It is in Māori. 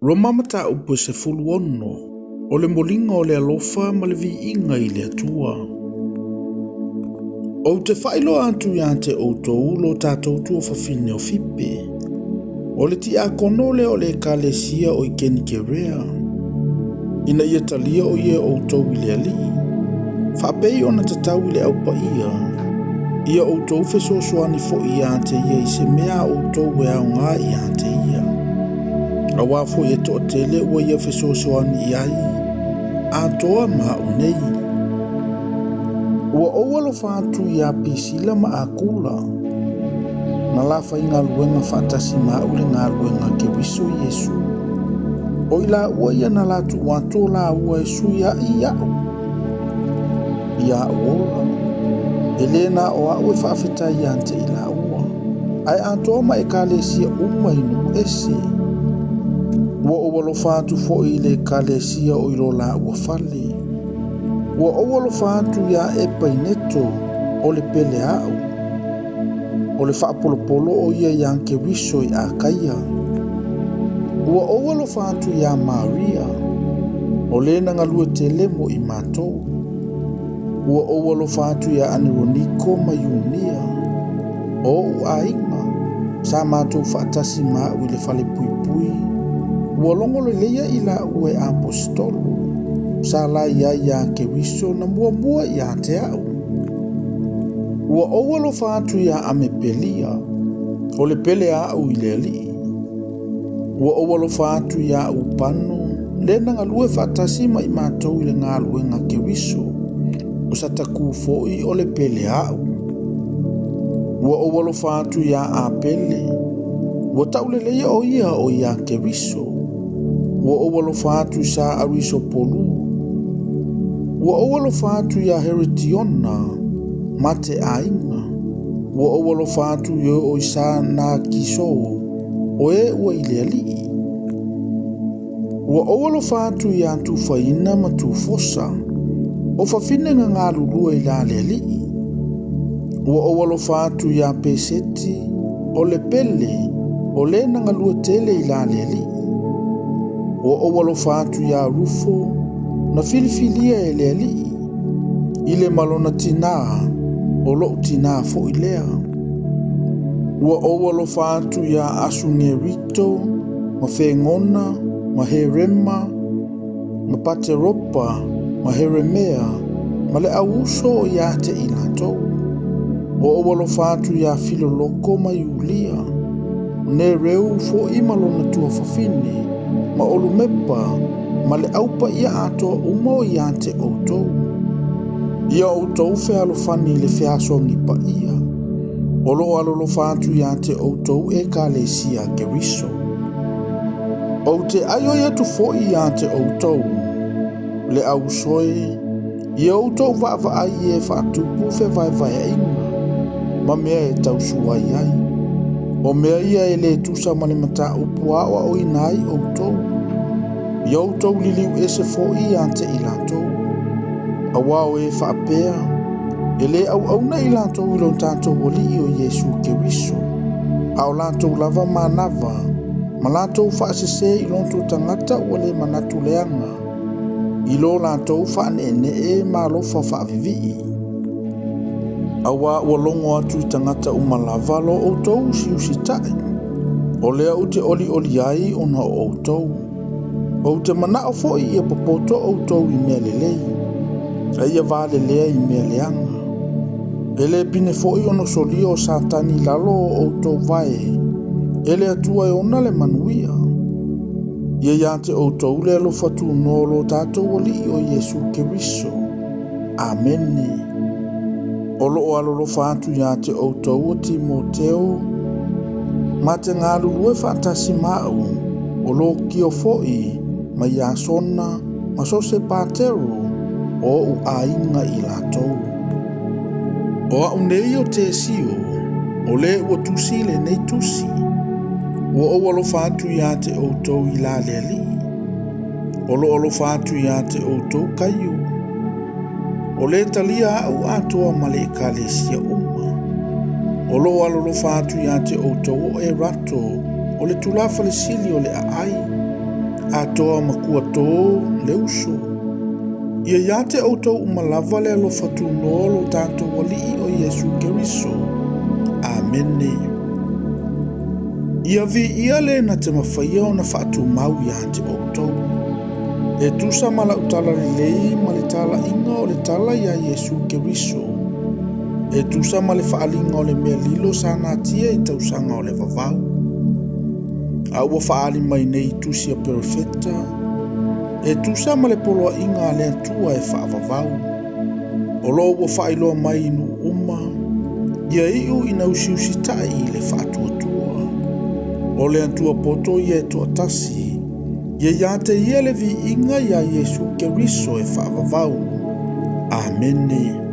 Roma mata upo se fulu ono, o le molinga o le alofa ma le viinga i le atua. O te whailo atu ia te outou lo tātou tua whawhine o whipe. O le ti a konole o le kalesia o i keni ke rea. Ina ia talia o ia outou i le ali. Whapei ona tatau i le aupa ia. Ia outou whesosoani fo ia te ia i se mea outou e au ngā ia te ia. A wafo e to tele ua ia whesosoani i ai. A toa ma unei. Ua oualo whātu i a pisila ma a kula. Na lafa i ngā luenga whātasi ma ule ngā luenga ke wiso Yesu. O ila ua ia na latu wato la ua Yesu ia i au. Ia uola. Elena o au e whaafeta i ante ila ua. Ai a toa ma e kalesia umainu ese. Ua oualo whātu fo i le kalesia o ilo la ua fale. Ua oualo whātu ia e paineto o le pele au. O le whaapolopolo o ia ianke wiso i a kaia. Ua oualo whātu ia Maria. O le nangalua te lemo i mātou. Ua oualo whātu ia Anironiko ma Iunia. O u ainga. Sa mātou whaatasi mā ui le whale pui pui. Ua longolo leia i la ue apostolo. Sa la ia ke wiso na mua ia te au. Ua oualo whātu ia Amepelia. O le pele au i le ali. Ua oualo whātu ia Upano. Le nanga lue whaatasi ma i mātou i le ngā luenga ke wiso. O sa taku foi o le pele au. Ua oualo whātu ia Apele. Ua taule leia o ia ke wiso. Ua oualo whātu sa ariso polu. Ua oualo whātu ia Heretiona, mate ainga. Ua oualo whātu ia o isa nā kiso, o e ua ile ali. Ua oualo whātu ia tu whaina ma tu fosa, o whawhinenga ngā lulua i la le ali. Ua oualo whātu ia peseti, o le pele, o le nangalua tele i la le ali. Ua oualo whātu ia Rufo, na filifilia e le ali. Ile malona tina, o loo tina fo ilea. Ua oualo whātu ia Asungerito, ma Whengona, ma Herema, ma Pateropa, ma Heremea, ma le auso o ia te ilatou. Ua oualo whātu ia Filoloko ma Iulia, ne reu fo i malona tua whawhine, ma olumepa, ma le aupa ia ato umo ia te outou. Ia outou fe alofani le feasongi pa ia. Olo alolo whātu ia te outou e kalesia ke wiso. O te aio ia tu fo ia te outou. Le au soe, ia outou vava ai e whaatupu fe vai inga. Ma mea e tausua iai. O mea ia e le tusa mani mata upu awa o inai outou. Iautou liliu ese fo i ante i latou. Awao e whaapea. E le au na i latou ilo tātou wali o Yesu ke wiso. Au latou lava manava. Ma latou whaasese i lonto tangata ua le manatu leanga. Ilo latou whaanene e malofa whaavivi. Awa ua longo atu i tangata umalava lo outou si tai. O lea ute oli ai ona o outou. O te mana o fo i e popoto o tau i mea lelei. A ia vale lea i mea leanga. Ele pine fo i ono soli o satani lalo o tau vae. Ele atua e ona le manuia. Ia iate o tau le alo fatu nolo tātou oli o Yesu ke wiso. Amene. Olo o alolo fatu iate o tau o Timoteo. Mate ngā lulue fatasi mau. Olo ki o fo i. Ma Iasona, ma Sose Patero, o u ainga i latou. O au nei o te sio, o le ua tusi le nei tusi. Ua o alo whātu ia te outou i la le ali. Olo alo whātu ia te outou kaiu. O le talia au atoa ma le kalesia uma. Olo alo whātu ia te outou o e rato, o le tulafa le sili o le aai. atoa makua tō le uso. Ia ia te autou umalava le alofa tūnoa lo tātou walii o Yesu Keriso. Amene. Ia vi ia le na te mawhaia o na whaatu mau ia te autou. E tusa mala utala lei ma le tala inga o le tala ia Yesu Keriso. E tusa ma le whaalinga o le mea lilo sa natia i tausanga o le vavau. A ua whaali mai nei tusi a perfecta. E tusa ma le poloa inga le atua e whaavavau. O lo ua whailoa mai inu uma. Ia iu ina usiusi tai i le whaatuatua. O le atua poto i e toa tasi. Ia ia te ia le vi inga ia Yesu Keriso e whaavavau. Amene.